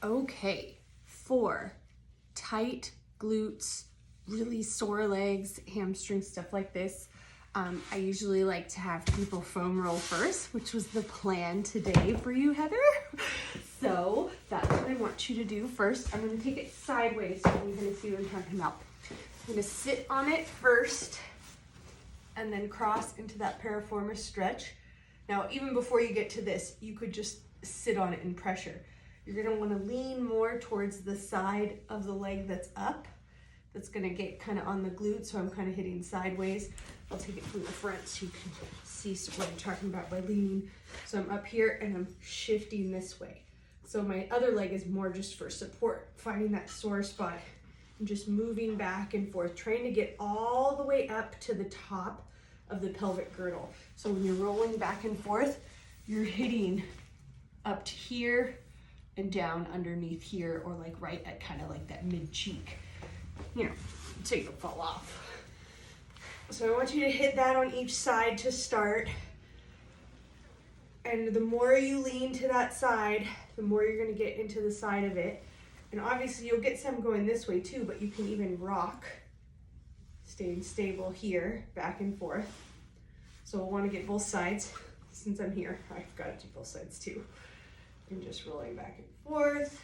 Okay, for tight glutes, really sore legs, hamstrings, stuff like this, I usually like to have people foam roll first, which was the plan today for you, Heather. So that's what I want you to do first. I'm going to take it sideways so you can see what I'm talking about. I'm going to sit on it first and then cross into that piriformis stretch. Now, even before you get to this, you could just sit on it and pressure. You're gonna wanna lean more towards the side of the leg that's up. That's gonna get kind of on the glute, so I'm kind of hitting sideways. I'll take it from the front so you can see what I'm talking about by leaning. So I'm up here and I'm shifting this way. So my other leg is more just for support, finding that sore spot and just moving back and forth, trying to get all the way up to the top of the pelvic girdle. So when you're rolling back and forth, you're hitting up to here and down underneath here, or like right at kind of like that mid cheek, you know, so you don't fall off. So I want you to hit that on each side to start. And the more you lean to that side, the more you're gonna get into the side of it. And obviously you'll get some going this way too, but you can even rock, staying stable here, back and forth. So we'll wanna get both sides. Since I'm here, I've gotta do both sides too. And just rolling back and forth.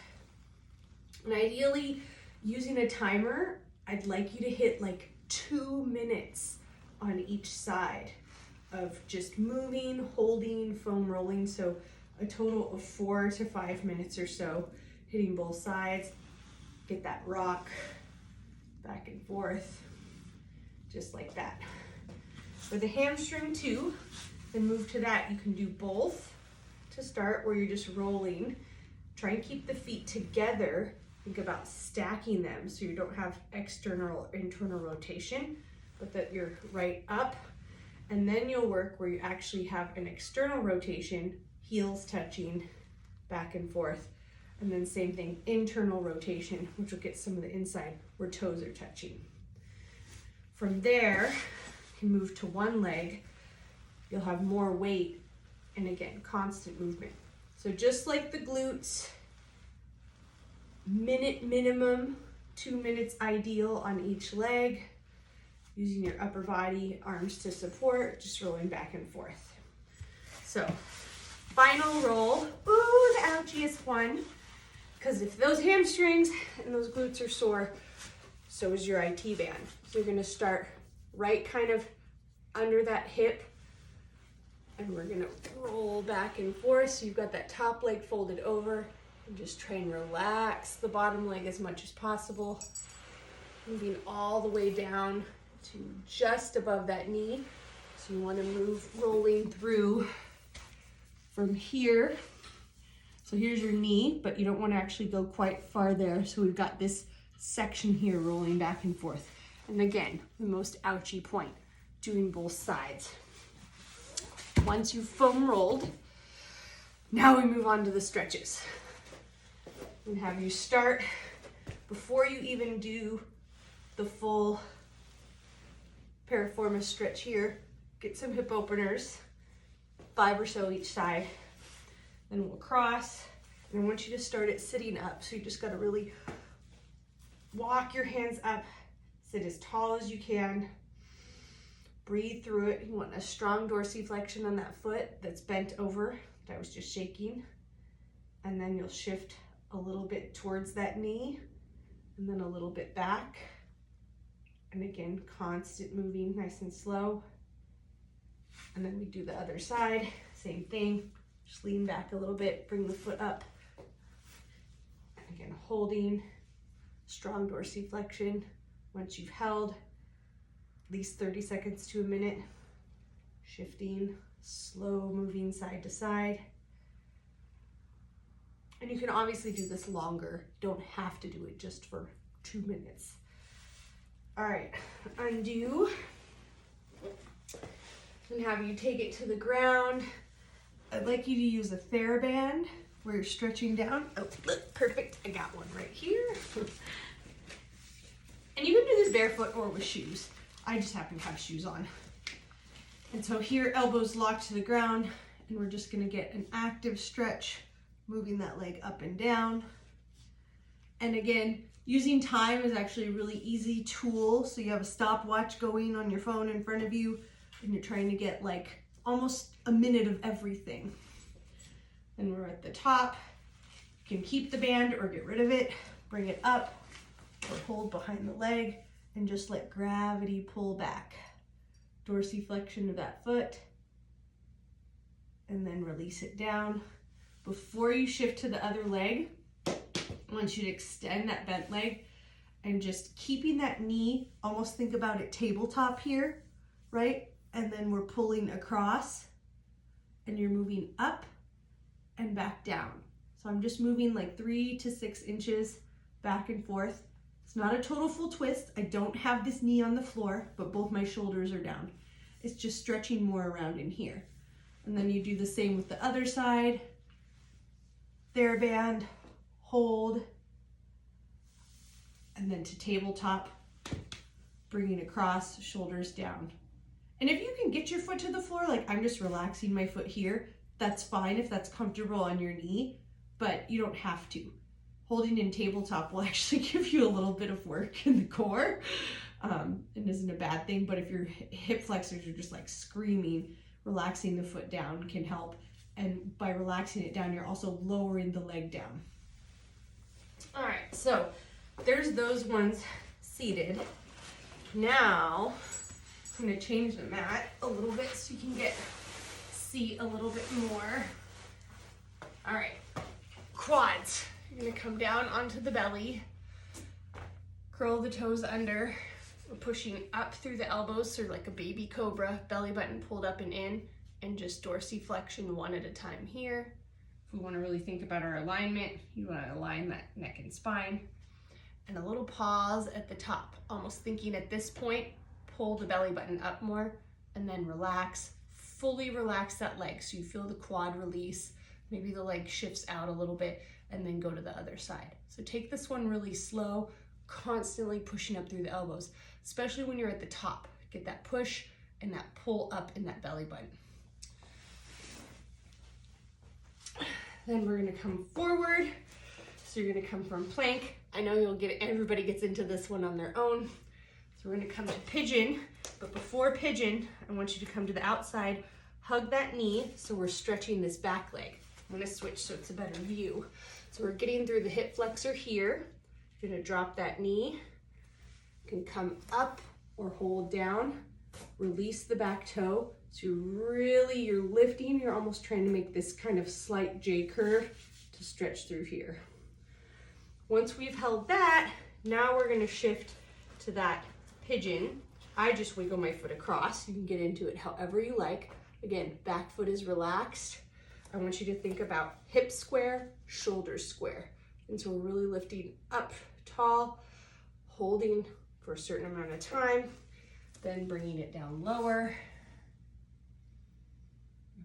And ideally, using a timer, I'd like you to hit like 2 minutes on each side of just moving, holding, foam rolling. So a total of 4 to 5 minutes or so, hitting both sides. Get that rock back and forth, just like that. For the hamstring too, then move to that. You can do both to start, where you're just rolling. Try and keep the feet together. Think about stacking them so you don't have external or internal rotation, but that you're right up. And then you'll work where you actually have an external rotation, heels touching back and forth. And then same thing, internal rotation, which will get some of the inside where toes are touching. From there, you can move to one leg. You'll have more weight, and again, constant movement. So just like the glutes, minute minimum, 2 minutes ideal on each leg, using your upper body, arms to support, just rolling back and forth. So final roll. Ooh, the ouchiest one, because if those hamstrings and those glutes are sore, so is your IT band. So you're gonna start right kind of under that hip, and we're gonna roll back and forth. So you've got that top leg folded over, and just try and relax the bottom leg as much as possible. Moving all the way down to just above that knee. So you wanna move rolling through from here. So here's your knee, but you don't wanna actually go quite far there. So we've got this section here rolling back and forth. And again, the most ouchy point, doing both sides. Once you've foam rolled, now we move on to the stretches. And have you start, before you even do the full piriformis stretch here, get some hip openers, 5 or so each side. Then we'll cross, and I want you to start it sitting up. So you just gotta really walk your hands up, sit as tall as you can. Breathe through it. You want a strong dorsiflexion on that foot that's bent over, that I was just shaking. And then you'll shift a little bit towards that knee, and then a little bit back. And again, constant moving, nice and slow. And then we do the other side, same thing. Just lean back a little bit, bring the foot up. And again, holding, strong dorsiflexion. Once you've held, at least 30 seconds to a minute, shifting, slow moving side to side. And you can obviously do this longer. Don't have to do it just for 2 minutes. All right, undo. And have you take it to the ground. I'd like you to use a TheraBand where you're stretching down. Oh, look, perfect, I got one right here. And you can do this barefoot or with shoes. I just happen to have shoes on. And so here, elbows locked to the ground, and we're just gonna get an active stretch, moving that leg up and down. And again, using time is actually a really easy tool. So you have a stopwatch going on your phone in front of you and you're trying to get like almost a minute of everything. And we're at the top. You can keep the band or get rid of it, bring it up or hold behind the leg and just let gravity pull back. Dorsiflexion of that foot and then release it down. Before you shift to the other leg, I want you to extend that bent leg and just keeping that knee, almost think about it tabletop here, right? And then we're pulling across and you're moving up and back down. So I'm just moving like 3 to 6 inches back and forth. It's not a total full twist. I don't have this knee on the floor, but both my shoulders are down. It's just stretching more around in here. And then you do the same with the other side. TheraBand, hold, and then to tabletop, bringing across, shoulders down. And if you can get your foot to the floor, like I'm just relaxing my foot here, that's fine if that's comfortable on your knee, but you don't have to. Holding in tabletop will actually give you a little bit of work in the core, and isn't a bad thing, but if your hip flexors are just like screaming, relaxing the foot down can help. And by relaxing it down, you're also lowering the leg down. All right, so there's those ones seated. Now, I'm gonna change the mat a little bit so you can see a little bit more. All right, quads. You're gonna come down onto the belly, curl the toes under. We're pushing up through the elbows, so like a baby cobra, belly button pulled up and in, and just dorsiflexion one at a time here. If we wanna really think about our alignment, you wanna align that neck and spine. And a little pause at the top, almost thinking at this point, pull the belly button up more, and then relax, fully relax that leg. So you feel the quad release, maybe the leg shifts out a little bit, and then go to the other side. So take this one really slow, constantly pushing up through the elbows, especially when you're at the top. Get that push and that pull up in that belly button. Then we're gonna come forward. So you're gonna come from plank. I know everybody gets into this one on their own. So we're gonna come to pigeon, but before pigeon, I want you to come to the outside, hug that knee, so we're stretching this back leg. I'm gonna switch so it's a better view. So we're getting through the hip flexor here. You're gonna drop that knee. You can come up or hold down. Release the back toe. So you're lifting, you're almost trying to make this kind of slight J curve to stretch through here. Once we've held that, now we're gonna shift to that pigeon. I just wiggle my foot across. You can get into it however you like. Again, back foot is relaxed. I want you to think about hip square, shoulders square. And so we're really lifting up tall, holding for a certain amount of time, then bringing it down lower.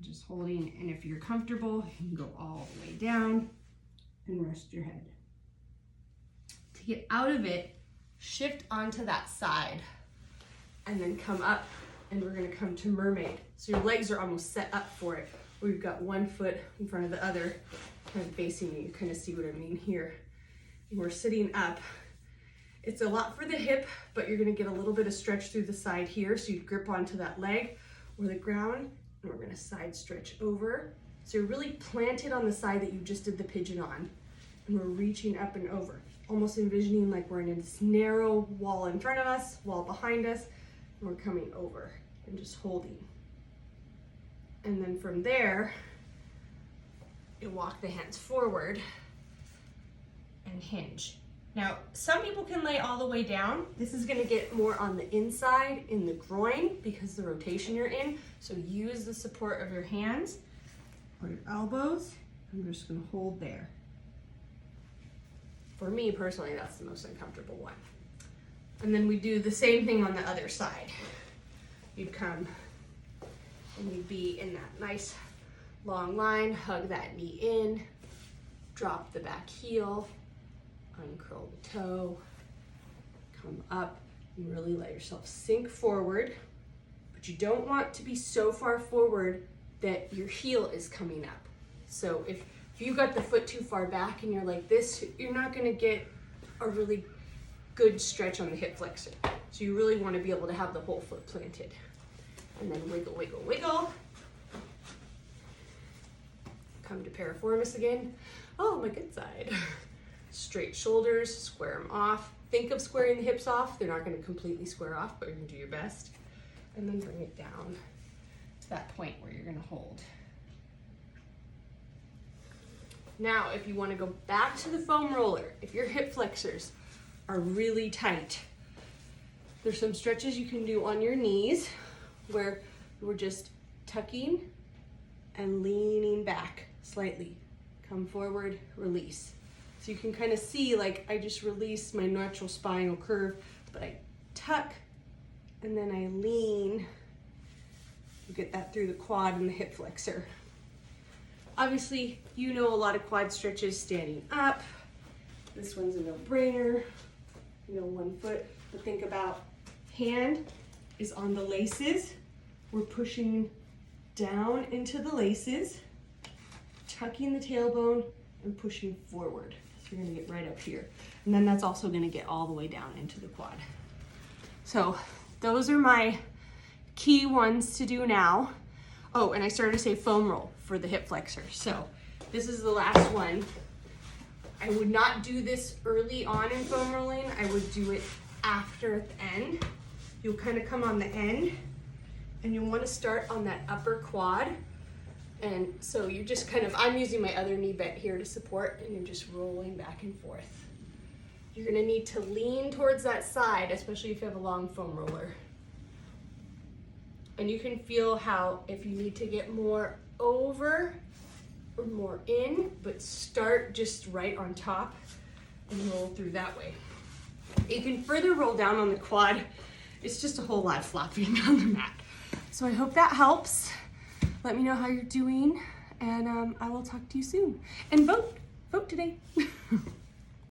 Just holding, and if you're comfortable, you can go all the way down and rest your head. To get out of it, shift onto that side and then come up, and we're gonna come to mermaid. So your legs are almost set up for it. We've got one foot in front of the other, kind of facing you. You kind of see what I mean here. And we're sitting up. It's a lot for the hip, but you're gonna get a little bit of stretch through the side here. So you grip onto that leg or the ground, and we're gonna side stretch over. So you're really planted on the side that you just did the pigeon on. And we're reaching up and over, almost envisioning like we're in this narrow wall in front of us, wall behind us, and we're coming over and just holding. And then from there, you walk the hands forward and hinge. Now, some people can lay all the way down. This is gonna get more on the inside in the groin because the rotation you're in. So use the support of your hands or your elbows. I'm just gonna hold there. For me personally, that's the most uncomfortable one. And then we do the same thing on the other side. You'd come and you'd be in that nice long line, hug that knee in, drop the back heel, uncurl the toe, come up, and really let yourself sink forward. But you don't want to be so far forward that your heel is coming up. So if you got the foot too far back and you're like this, you're not gonna get a really good stretch on the hip flexor. So you really want to be able to have the whole foot planted. And then wiggle, wiggle, wiggle. Come to piriformis again. Oh, my good side. Straight shoulders, square them off. Think of squaring the hips off. They're not going to completely square off, but you're going to do your best. And then bring it down to that point where you're going to hold. Now, if you want to go back to the foam roller, if your hip flexors are really tight, there's some stretches you can do on your knees where we're just tucking and leaning back slightly. Come forward, release. So you can kind of see, like, I just release my natural spinal curve, but I tuck and then I lean. You get that through the quad and the hip flexor. Obviously, you know a lot of quad stretches standing up. This one's a no-brainer. You know, 1 foot. But think about hand is on the laces. We're pushing down into the laces, tucking the tailbone and pushing forward. So you're gonna get right up here. And then that's also gonna get all the way down into the quad. So those are my key ones to do now. Oh, and I started to say foam roll for the hip flexor. So this is the last one. I would not do this early on in foam rolling. I would do it after at the end. You'll kind of come on the end and you want to start on that upper quad. And so you're just kind of, I'm using my other knee bent here to support, and you're just rolling back and forth. You're gonna need to lean towards that side, especially if you have a long foam roller. And you can feel how if you need to get more over or more in, but start just right on top and roll through that way. You can further roll down on the quad. It's just a whole lot of flopping on the mat. So I hope that helps. Let me know how you're doing, and I will talk to you soon. And vote today.